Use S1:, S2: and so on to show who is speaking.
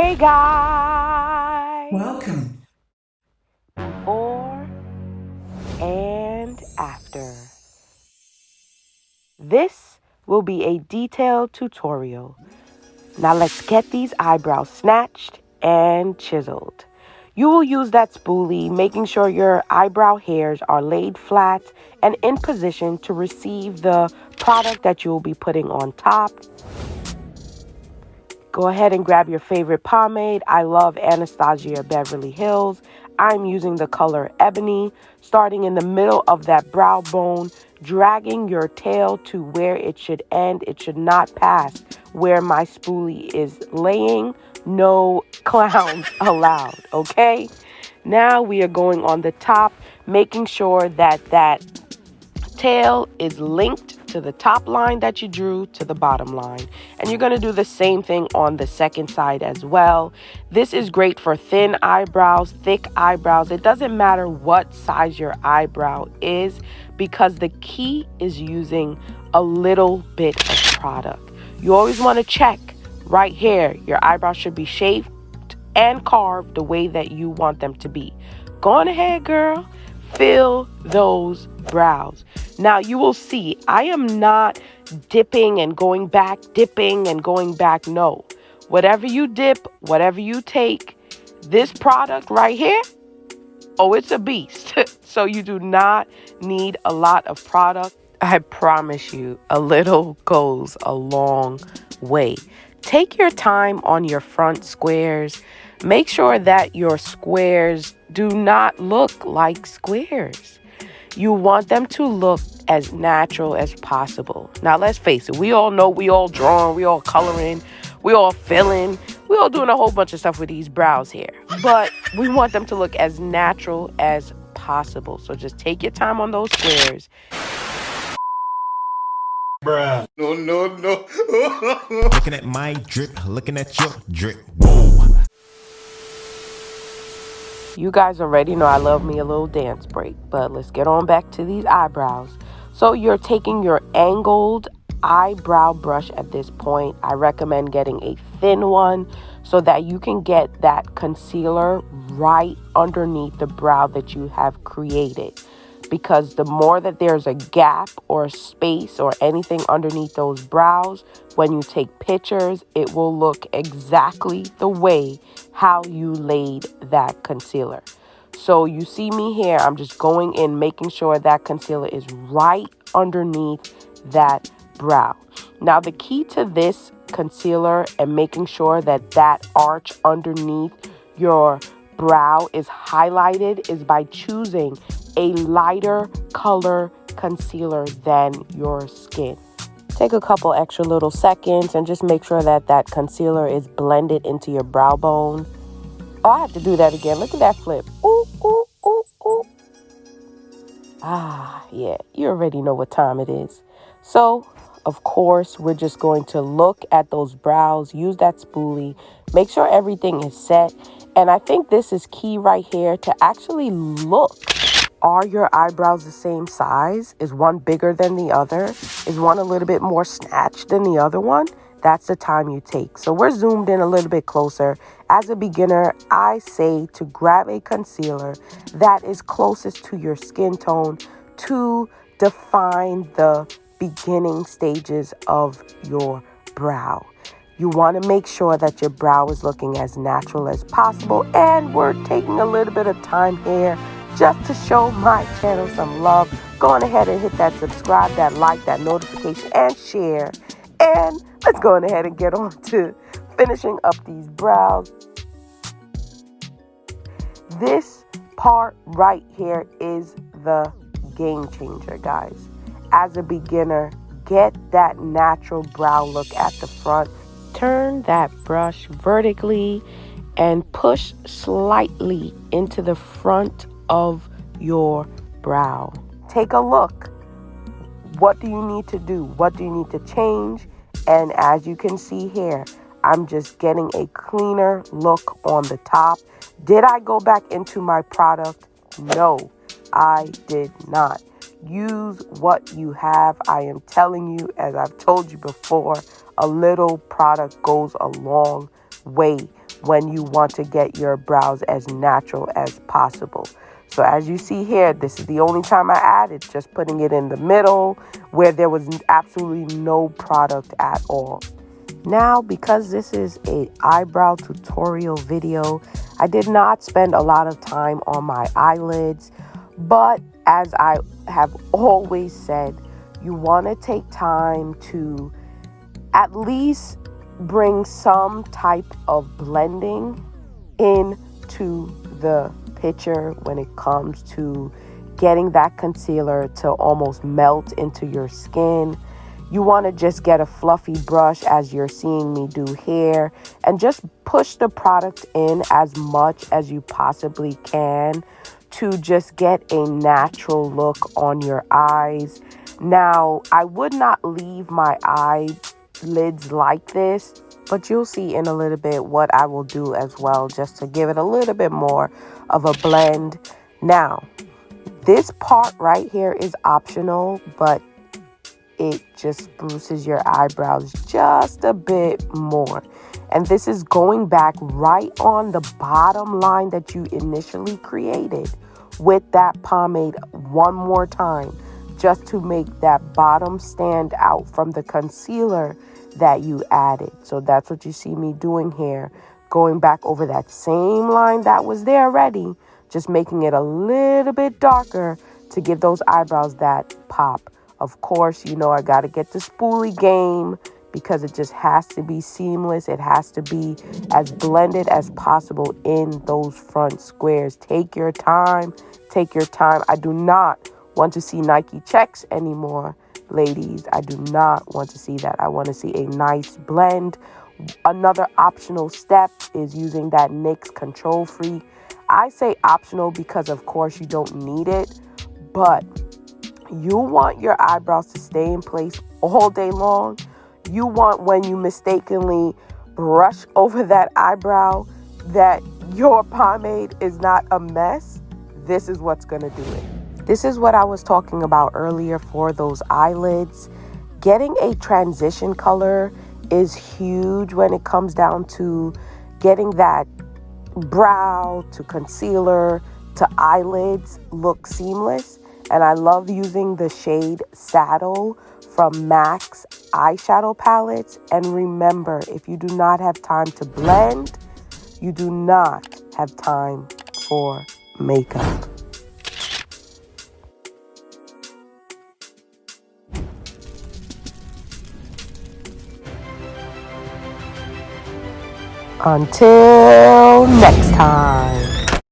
S1: Hey guys!
S2: Welcome.
S1: Before and after. This will be a detailed tutorial. Now let's get these eyebrows snatched and chiseled. You will use that spoolie, making sure your eyebrow hairs are laid flat and in position to receive the product that you will be putting on top. Go ahead and grab your favorite pomade. I love Anastasia Beverly Hills. I'm using the color Ebony, starting in the middle of that brow bone, dragging your tail to where it should end. It should not pass where my spoolie is laying. No clowns allowed, okay? Now we are going on the top, making sure that that tail is linked to the top line that you drew to the bottom line. And you're going to do the same thing on the second side as well. This is great for thin eyebrows, thick eyebrows. It doesn't matter what size your eyebrow is, because the key is using a little bit of product. You always want to check right here. Your eyebrows should be shaped and carved the way that you want them to be. Go on ahead, girl. Fill those brows. Now you will see I am not dipping and going back, dipping and going back. No. Whatever you dip, whatever you take, this product right here, oh, it's a beast. So you do not need a lot of product. I promise you, a little goes a long way. Take your time on your front squares. Make sure that your squares do not look like squares. You want them to look as natural as possible. Now, let's face it. We all know, we all drawing, we all coloring, we all filling, we all doing a whole bunch of stuff with these brows here. But we want them to look as natural as possible. So just take your time on those squares.
S3: Bruh.
S4: No, no, no.
S5: Looking at my drip, looking at your drip. Whoa.
S1: You guys already know I love me a little dance break, but let's get on back to these eyebrows. So you're taking your angled eyebrow brush at this point. I recommend getting a thin one so that you can get that concealer right underneath the brow that you have created. Because the more that there's a gap or a space or anything underneath those brows, when you take pictures, it will look exactly the way how you laid that concealer. So you see me here, I'm just going in, making sure that concealer is right underneath that brow. Now, the key to this concealer and making sure that that arch underneath your brow is highlighted is by choosing a lighter color concealer than your skin. Take a couple extra little seconds and just make sure that that concealer is blended into your brow bone. Oh, I have to do that again. Look at that flip. Ooh, ooh, ooh, ooh. Ah, yeah, you already know what time it is. So, of course, we're just going to look at those brows, use that spoolie, make sure everything is set. And I think this is key right here to actually look. Are your eyebrows the same size? Is one bigger than the other? Is one a little bit more snatched than the other one? That's the time you take. So we're zoomed in a little bit closer. As a beginner, I say to grab a concealer that is closest to your skin tone to define the beginning stages of your brow. You want to make sure that your brow is looking as natural as possible. And we're taking a little bit of time here just to show my channel some love. Go on ahead and hit that subscribe, that like, that notification, and share. And let's go on ahead and get on to finishing up these brows. This part right here is the game changer, guys. As a beginner, get that natural brow look at the front. Turn that brush vertically and push slightly into the front of your brow. Take a look. What do you need to do? What do you need to change? And as you can see here, I'm just getting a cleaner look on the top. Did I go back into my product? No, I did not. Use what you have. I am telling you, as I've told you before, a little product goes a long way when you want to get your brows as natural as possible. So as you see here, this is the only time I added, just putting it in the middle where there was absolutely no product at all. Now, because this is a eyebrow tutorial video, I did not spend a lot of time on my eyelids, but as I have always said, you want to take time to at least bring some type of blending into the picture when it comes to getting that concealer to almost melt into your skin. You want to just get a fluffy brush, as you're seeing me do here, and just push the product in as much as you possibly can to just get a natural look on your eyes. Now, I would not leave my eyelids like this, but you'll see in a little bit what I will do as well, just to give it a little bit more of a blend. Now, this part right here is optional, but it just spruces your eyebrows just a bit more. And this is going back right on the bottom line that you initially created with that pomade one more time, just to make that bottom stand out from the concealer that you added. So that's what you see me doing here, going back over that same line that was there already, just making it a little bit darker to give those eyebrows that pop. Of course, you know I got to get the spoolie game because it just has to be seamless. It has to be as blended as possible in those front squares. Take your time. Take your time. I do not want to see Nike checks anymore, ladies. I do not want to see that. I want to see a nice blend. Another optional step is using that NYX Control Freak. I say optional because, of course, you don't need it, but you want your eyebrows to stay in place all day long. You want, when you mistakenly brush over that eyebrow, that your pomade is not a mess. This is what's going to do it. This is what I was talking about earlier for those eyelids. Getting a transition color is huge when it comes down to getting that brow to concealer to eyelids look seamless. And I love using the shade Saddle from M.A.C eyeshadow palettes. And remember, if you do not have time to blend, you do not have time for makeup. Until next time.